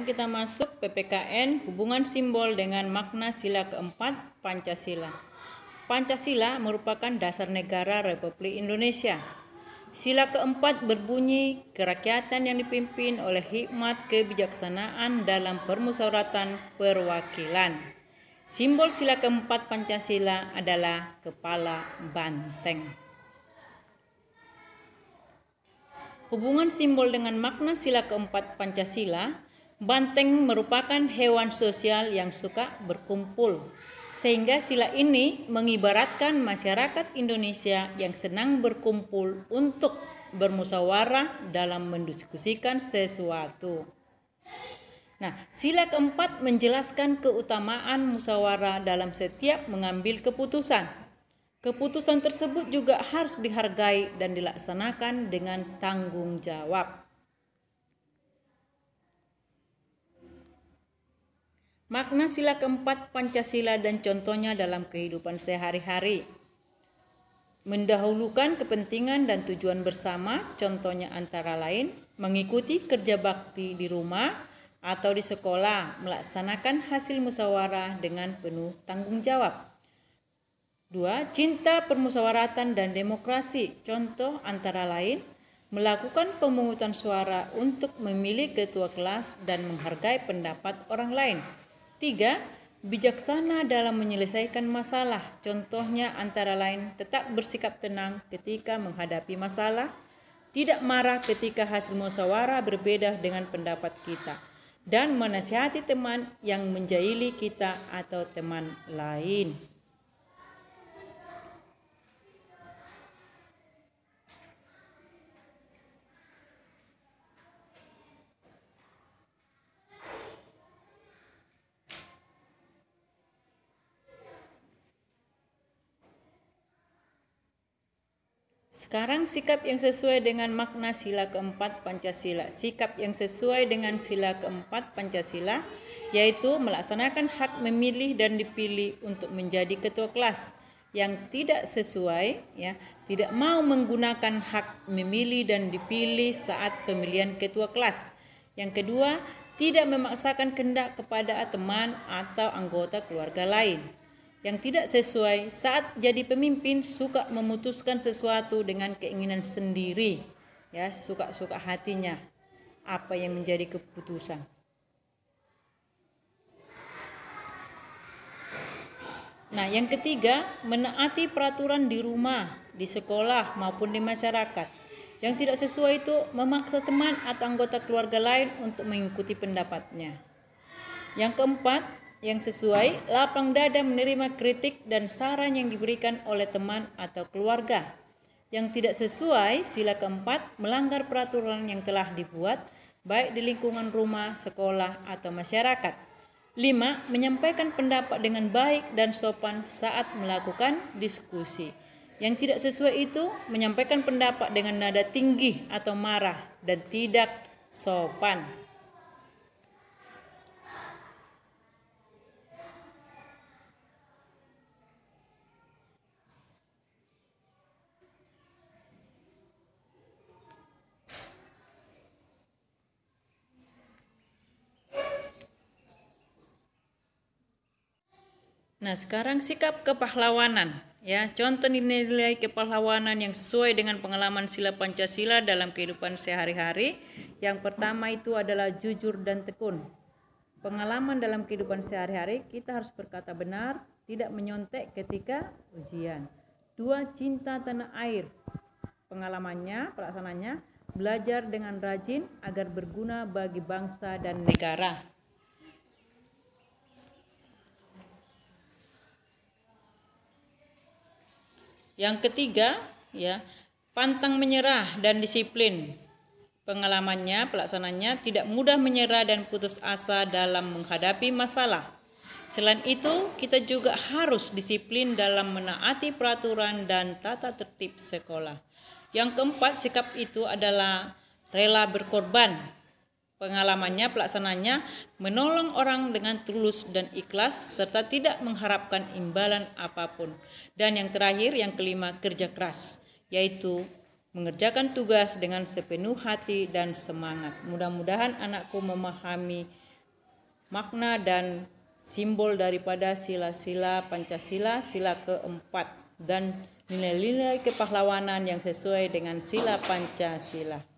Kita masuk PPKN, hubungan simbol dengan makna sila keempat Pancasila. Pancasila merupakan dasar negara Republik Indonesia. Sila keempat berbunyi kerakyatan yang dipimpin oleh hikmat kebijaksanaan dalam permusyawaratan perwakilan. Simbol sila keempat Pancasila adalah kepala banteng. Hubungan simbol dengan makna sila keempat Pancasila, banteng merupakan hewan sosial yang suka berkumpul, sehingga sila ini mengibaratkan masyarakat Indonesia yang senang berkumpul untuk bermusyawarah dalam mendiskusikan sesuatu. Nah, sila keempat menjelaskan keutamaan musyawarah dalam setiap mengambil keputusan. Keputusan tersebut juga harus dihargai dan dilaksanakan dengan tanggung jawab. Makna sila keempat Pancasila dan contohnya dalam kehidupan sehari-hari. Mendahulukan kepentingan dan tujuan bersama, contohnya antara lain mengikuti kerja bakti di rumah atau di sekolah, melaksanakan hasil musyawarah dengan penuh tanggung jawab. 2. Cinta permusyawaratan dan demokrasi, contoh antara lain melakukan pemungutan suara untuk memilih ketua kelas dan menghargai pendapat orang lain. 3. Bijaksana dalam menyelesaikan masalah, contohnya antara lain tetap bersikap tenang ketika menghadapi masalah, tidak marah ketika hasil musyawarah berbeda dengan pendapat kita, dan menasihati teman yang menjahili kita atau teman lain. Sekarang sikap yang sesuai dengan makna sila keempat Pancasila. Sikap yang sesuai dengan sila keempat Pancasila yaitu melaksanakan hak memilih dan dipilih untuk menjadi ketua kelas. Yang tidak sesuai, tidak mau menggunakan hak memilih dan dipilih saat pemilihan ketua kelas. Yang kedua, tidak memaksakan kehendak kepada teman atau anggota keluarga lain. Yang tidak sesuai saat jadi pemimpin suka memutuskan sesuatu dengan keinginan sendiri, suka-suka hatinya apa yang menjadi keputusan. Nah, yang ketiga, menaati peraturan di rumah, di sekolah maupun di masyarakat. Yang tidak sesuai itu memaksa teman atau anggota keluarga lain untuk mengikuti pendapatnya. Yang keempat, yang sesuai, lapang dada menerima kritik dan saran yang diberikan oleh teman atau keluarga. Yang tidak sesuai, sila keempat, melanggar peraturan yang telah dibuat, baik di lingkungan rumah, sekolah, atau masyarakat. 5. Menyampaikan pendapat dengan baik dan sopan saat melakukan diskusi. Yang tidak sesuai itu, menyampaikan pendapat dengan nada tinggi atau marah dan tidak sopan. Nah, sekarang sikap kepahlawanan. Contoh nilai kepahlawanan yang sesuai dengan pengalaman sila Pancasila dalam kehidupan sehari-hari. Yang pertama itu adalah jujur dan tekun. Pengalaman dalam kehidupan sehari-hari, kita harus berkata benar, tidak menyontek ketika ujian. 2. Cinta tanah air. Pengalamannya, pelaksananya, belajar dengan rajin agar berguna bagi bangsa dan negara. Yang ketiga, pantang menyerah dan disiplin. Pengalamannya, pelaksananya tidak mudah menyerah dan putus asa dalam menghadapi masalah. Selain itu, kita juga harus disiplin dalam menaati peraturan dan tata tertib sekolah. Yang keempat, sikap itu adalah rela berkorban. Pengalamannya, pelaksananya menolong orang dengan tulus dan ikhlas serta tidak mengharapkan imbalan apapun. Dan yang terakhir, yang kelima, kerja keras, yaitu mengerjakan tugas dengan sepenuh hati dan semangat. Mudah-mudahan anakku memahami makna dan simbol daripada sila-sila Pancasila, sila keempat, dan nilai-nilai kepahlawanan yang sesuai dengan sila Pancasila.